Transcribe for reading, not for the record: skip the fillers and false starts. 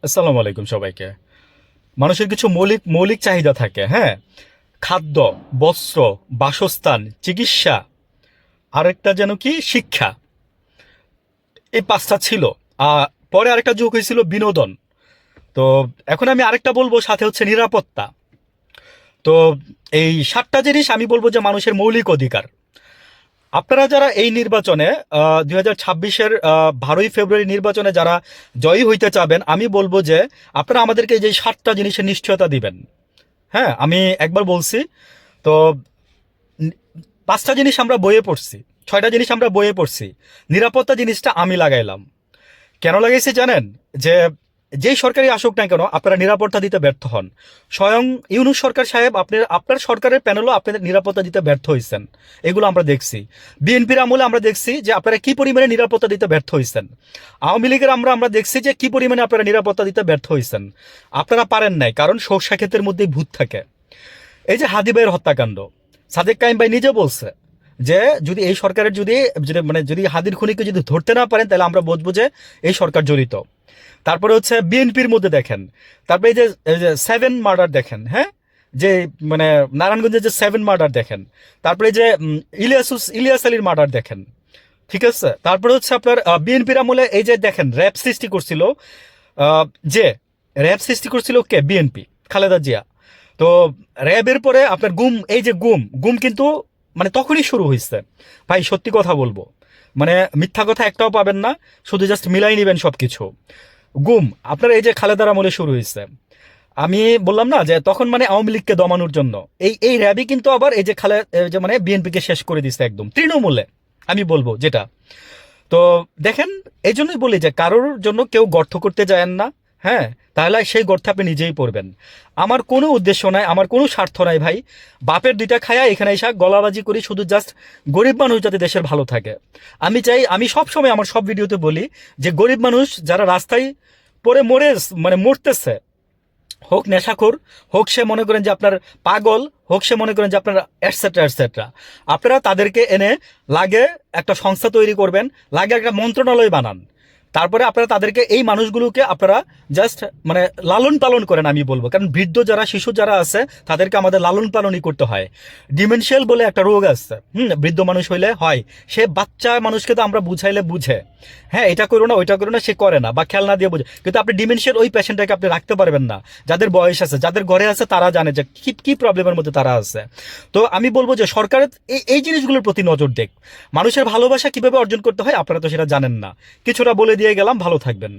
আসসালামু আলাইকুম সবাইকে। মানুষের কিছু মৌলিক মৌলিক চাহিদা থাকে, হ্যাঁ। খাদ্য, বস্ত্র, বাসস্থান, চিকিৎসা, আরেকটা যেন কি শিক্ষা। এই পাঁচটা ছিল। পরে আরেকটা যোগ হয়েছিল বিনোদন। তো এখন আমি আরেকটা বলবো, সাথে হচ্ছে নিরাপত্তা। তো এই সাতটা জিনিস আমি বলবো যে মানুষের মৌলিক অধিকার। আপনারা যারা এই নির্বাচনে 2026-এর 12ই ফেব্রুয়ারি নির্বাচনে যারা জয়ী হইতে চাবেন, আমি বলবো যে আপনারা আমাদেরকে এই যে সাতটা জিনিসের নিশ্চয়তা দিবেন। হ্যাঁ, আমি একবার বলছি। তো পাঁচটা জিনিস আমরা বইয়ে পড়ছি, ছয়টা জিনিস আমরা বইয়ে পড়ছি। নিরাপত্তা জিনিসটা আমি লাগাইলাম। কেন লাগাইছি জানেন? যে যেই সরকারই আসুক না কেন, আপনারা নিরাপত্তা দিতে ব্যর্থ হন। স্বয়ং ইউনূস সরকার সাহেব আপনার সরকারের প্যানেলও আপনাদের নিরাপত্তা দিতে ব্যর্থ হয়েছেন। এগুলো আমরা দেখছি। বিএনপির আমলে আমরা দেখছি যে আপনারা কি পরিমাণে নিরাপত্তা দিতে ব্যর্থ হয়েছেন। আওয়ামী লীগের আমরা দেখছি যে কি পরিমাণে আপনারা নিরাপত্তা দিতে ব্যর্থ হয়েছেন। আপনারা পারেন নাই, কারণ সরষা ক্ষেতের মধ্যেই ভূত থাকে। এই যে হাদি ভাইয়ের হত্যাকাণ্ড, সাদেক কাইম ভাই নিজে বলছে যে যদি এই সরকারের যদি হাদির খুনিকে যদি ধরতে না পারেন, তাহলে আমরা বুঝবো যে এই সরকার জড়িত। তারপরে হচ্ছে বিএনপির মধ্যে দেখেন, তারপরে এই যে 7 মার্ডার দেখেন, হ্যাঁ, যে মানে নারায়ণগঞ্জের যে 7 মার্ডার দেখেন, তারপরে যে ইলিয়াস আলীর মার্ডার দেখেন, ঠিক আছে। তারপরে হচ্ছে আপনার বিএনপির আমলে এই যে দেখেন র্যাব সৃষ্টি করছিল, আহ, যে র্যাব সৃষ্টি করছিল কে? বিএনপি, খালেদা জিয়া। তো র্যাবের পরে আপনার গুম, এই যে গুম গুম কিন্তু মানে তখনই শুরু হয়েছে। ভাই সত্যি কথা বলবো, মানে মিথ্যা কথা একটাও পাবেন না, শুধু জাস্ট মিলাই নিবেন সবকিছু। গুম আপনার এই যে খালেদার আমলে শুরু হয়েছে। আমি বললাম না যে তখন মানে আওয়ামী লীগকে দমানোর জন্য এই র্যাবই কিন্তু আবার এই যে মানে বিএনপিকে শেষ করে দিচ্ছে একদম তৃণমূলে, আমি বলবো যেটা। তো দেখেন, এই জন্যই বলি যে কারোর জন্য কেউ গর্ত করতে যায়েন না। হ্যাঁ, তাহলে সেই গর্তে আপনি নিজেই পড়বেন। আমার কোনো উদ্দেশ্য নাই, আমার কোনো স্বার্থ নাই ভাই। বাপের দুইটা খায়া এখানে এসে গলাবাজি করি, শুধু জাস্ট গরিব মানুষ যাতে দেশের ভালো থাকে। আমি চাই, আমি সব সময় আমার সব ভিডিওতে বলি যে গরিব মানুষ যারা রাস্তায় পড়ে মরতেছে, হোক নেশাখোর, হোক সে মনে করেন যে আপনার পাগল, হোক সে মনে করেন যে আপনার এটসেট্রা এটসেট্রা, আপনারা তাদেরকে এনে লাগে একটা সংস্থা তৈরি করবেন, লাগে একটা মন্ত্রণালয় বানান। তারপরে আপনারা তাদেরকে, এই মানুষগুলোকে আপনারা জাস্ট মানে লালন পালন করেন, আমি বলবো। কারণ বৃদ্ধ যারা, শিশু যারা আছে, তাদেরকে আমাদের লালন পালনই করতে হয়। ডিমেনশিয়াল বলে একটা রোগ আছে, বৃদ্ধ মানুষ হইলে হয়। সে বাচ্চা মানুষকে তো আমরা বুঝাইলে বুঝে, হ্যাঁ এটা করো না ওইটা করো না, সে করে না, বা খেলনা দিয়ে বুঝে। কিন্তু আপনি ডিমেনশিয়াল ওই পেশেন্টটাকে আপনি রাখতে পারবেন না। যাদের বয়স আছে, যাদের ঘরে আছে, তারা জানে যে কি কি প্রবলেমের মধ্যে তারা আছে। তো আমি বলবো যে সরকারের এই জিনিসগুলোর প্রতি নজর দেখ। মানুষের ভালোবাসা কিভাবে অর্জন করতে হয় আপনারা তো সেটা জানেন না। কিছুটা বলে দিয়ে গেলাম, ভালো থাকবেন।